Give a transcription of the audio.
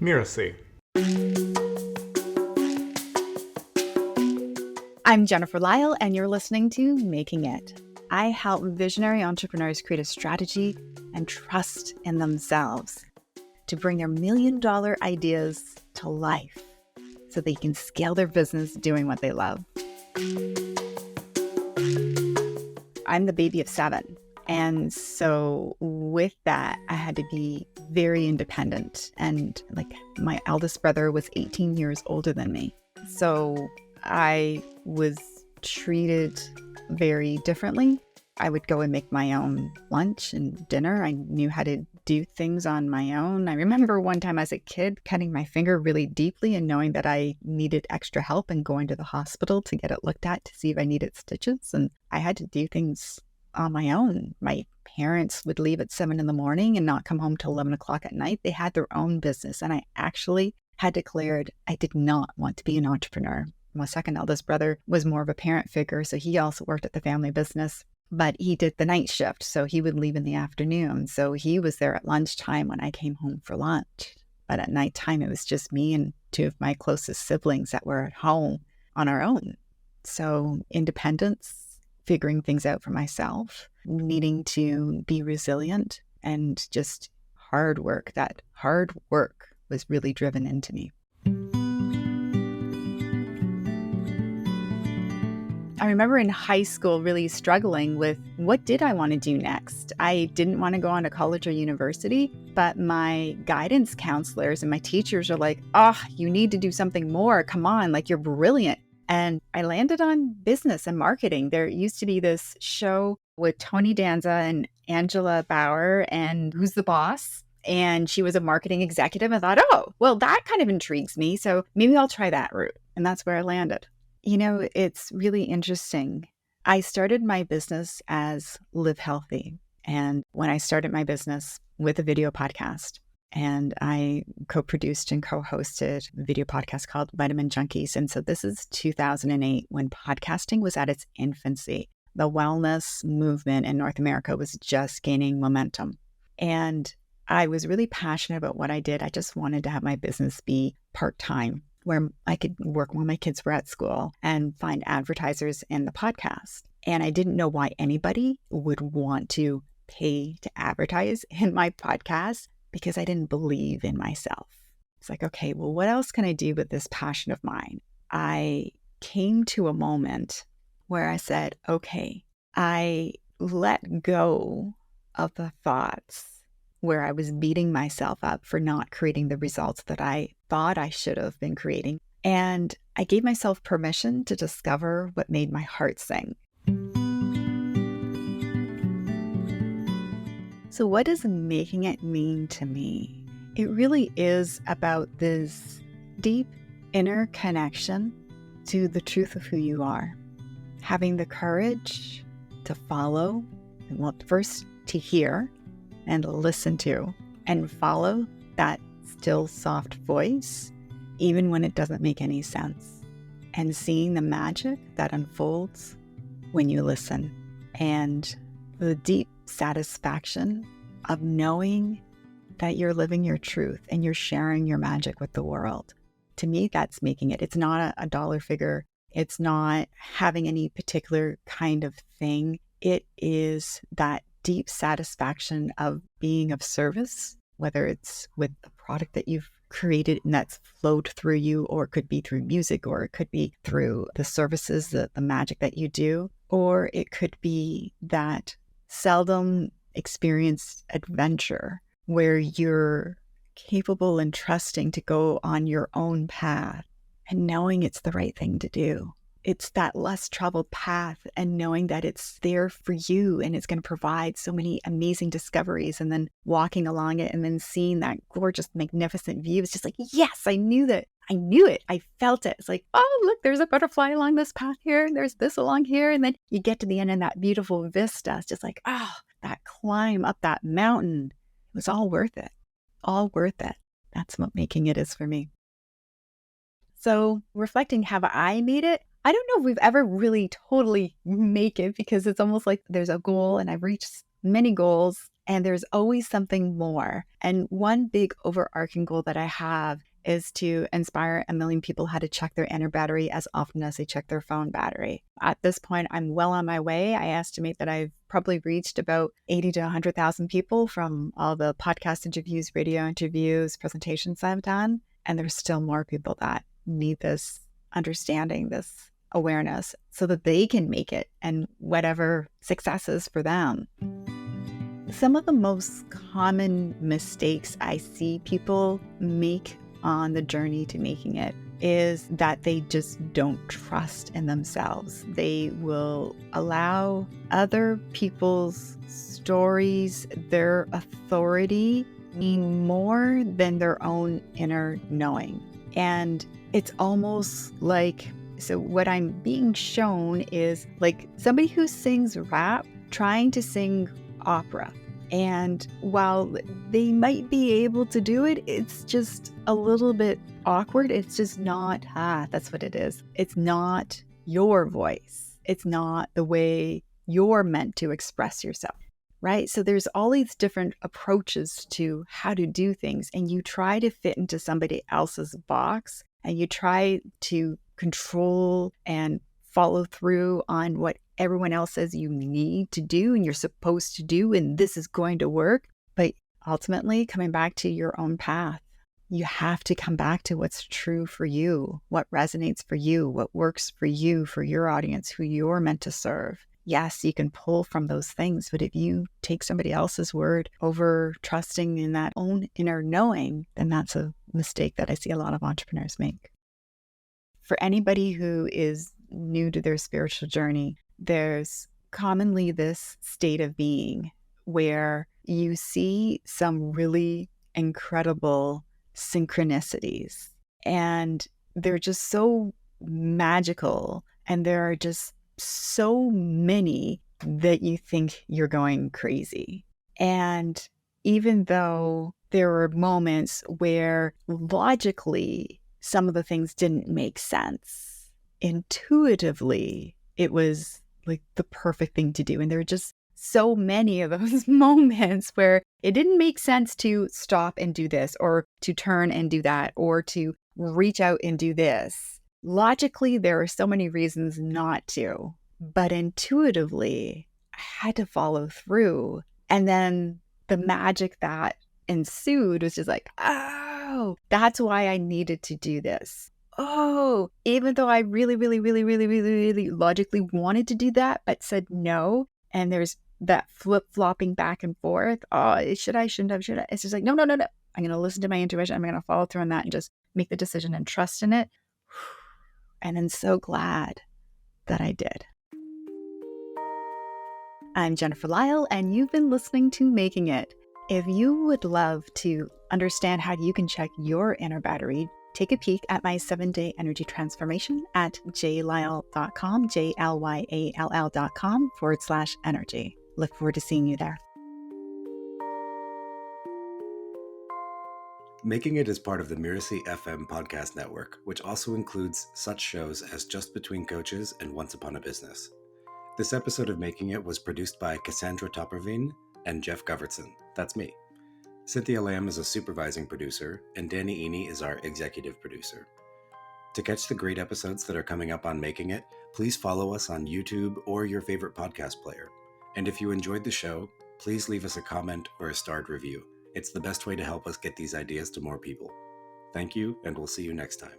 Mirasee. I'm Jennifer Lyall, and you're listening to Making It. I help visionary entrepreneurs create a strategy and trust in themselves to bring their million-dollar ideas to life so they can scale their business doing what they love. I'm the baby of 7. And so with that, I had to be very independent. And my eldest brother was 18 years older than me. So I was treated very differently. I would go and make my own lunch and dinner. I knew how to do things on my own. I remember one time as a kid cutting my finger really deeply and knowing that I needed extra help and going to the hospital to get it looked at to see if I needed stitches. And I had to do things on my own. My parents would leave at 7 a.m. and not come home till 11 o'clock at night. They had their own business. And I actually had declared I did not want to be an entrepreneur. My second eldest brother was more of a parent figure. So he also worked at the family business, but he did the night shift. So he would leave in the afternoon. So he was there at lunchtime when I came home for lunch. But at nighttime, it was just me and 2 of my closest siblings that were at home on our own. So independence, figuring things out for myself, needing to be resilient, and just hard work. That hard work was really driven into me. I remember in high school really struggling with what did I want to do next? I didn't want to go on to college or university, but my guidance counselors and my teachers are like, oh, you need to do something more. Come on, you're brilliant. And I landed on business and marketing. There used to be this show with Tony Danza and Angela Bauer and Who's the Boss? And she was a marketing executive. I thought, oh, well, that kind of intrigues me. So maybe I'll try that route. And that's where I landed. It's really interesting. I started my business as Live Healthy. And when I started my business with a video podcast, and I co-produced and co-hosted a video podcast called Vitamin Junkies. And so this is 2008 when podcasting was at its infancy. The wellness movement in North America was just gaining momentum. And I was really passionate about what I did. I just wanted to have my business be part-time, where I could work when my kids were at school and find advertisers in the podcast. And I didn't know why anybody would want to pay to advertise in my podcast, because I didn't believe in myself. It's like, okay, well, what else can I do with this passion of mine? I came to a moment where I said, okay, I let go of the thoughts where I was beating myself up for not creating the results that I thought I should have been creating. And I gave myself permission to discover what made my heart sing. So what does making it mean to me? It really is about this deep inner connection to the truth of who you are. Having the courage to follow, first to hear and listen to, and follow that still soft voice, even when it doesn't make any sense. And seeing the magic that unfolds when you listen. And the deep satisfaction of knowing that you're living your truth and you're sharing your magic with the world. To me, that's making it. It's not a dollar figure. It's not having any particular kind of thing. It is that deep satisfaction of being of service, whether it's with the product that you've created and that's flowed through you, or it could be through music, or it could be through the services, the magic that you do, or it could be that seldom experienced adventure where you're capable and trusting to go on your own path and knowing it's the right thing to do. It's that less traveled path and knowing that it's there for you and it's going to provide so many amazing discoveries, and then walking along it and then seeing that gorgeous, magnificent view. It's just like, yes, I knew that. I knew it. I felt it. It's like, oh, look, there's a butterfly along this path here. And there's this along here. And then you get to the end and that beautiful vista. It's just like, oh, that climb up that mountain. It was all worth it. All worth it. That's what making it is for me. So reflecting, have I made it? I don't know if we've ever really totally make it, because it's almost like there's a goal and I've reached many goals, and there's always something more. And one big overarching goal that I have is to inspire 1 million people how to check their inner battery as often as they check their phone battery. At this point, I'm well on my way. I estimate that I've probably reached about 80 to 100,000 people from all the podcast interviews, radio interviews, presentations I've done. And there's still more people that need this understanding, this awareness, so that they can make it and whatever success is for them. Some of the most common mistakes I see people make on the journey to making it is that they just don't trust in themselves. They will allow other people's stories, their authority, mean more than their own inner knowing. And it's almost like, so what I'm being shown is like somebody who sings rap trying to sing opera. And while they might be able to do it, it's just a little bit awkward. It's just not, that's what it is. It's not your voice. It's not the way you're meant to express yourself, right? So there's all these different approaches to how to do things, and you try to fit into somebody else's box, and you try to control and follow through on what everyone else says you need to do and you're supposed to do, and this is going to work. But ultimately, coming back to your own path, you have to come back to what's true for you, what resonates for you, what works for you, for your audience, who you're meant to serve. Yes, you can pull from those things, but if you take somebody else's word over trusting in that own inner knowing, then that's a mistake that I see a lot of entrepreneurs make. For anybody who is new to their spiritual journey, there's commonly this state of being where you see some really incredible synchronicities, and they're just so magical, and there are just so many that you think you're going crazy. And even though there were moments where logically some of the things didn't make sense, intuitively it was like the perfect thing to do. And there were just so many of those moments where it didn't make sense to stop and do this, or to turn and do that, or to reach out and do this. Logically, there are so many reasons not to, but intuitively, I had to follow through. And then the magic that ensued was just like, oh, that's why I needed to do this. Oh, even though I really logically wanted to do that, but said no, and there's that flip-flopping back and forth. Oh, should I, shouldn't I, should I? It's just like, no. I'm going to listen to my intuition. I'm going to follow through on that and just make the decision and trust in it. And I'm so glad that I did. I'm Jennifer Lyall, and you've been listening to Making It. If you would love to understand how you can check your inner battery, take a peek at my 7-day energy transformation at jlyall.com, JLYALL.com/energy. Look forward to seeing you there. Making It is part of the Mirasee FM podcast network, which also includes such shows as Just Between Coaches and Once Upon a Business. This episode of Making It was produced by Cassandra Topperwien and Geoff Govertsen. That's me. Cynthia is a supervising producer, and Danny Eni is our executive producer. To catch the great episodes that are coming up on Making It, please follow us on YouTube or your favorite podcast player. And if you enjoyed the show, please leave us a comment or a starred review. It's the best way to help us get these ideas to more people. Thank you, and we'll see you next time.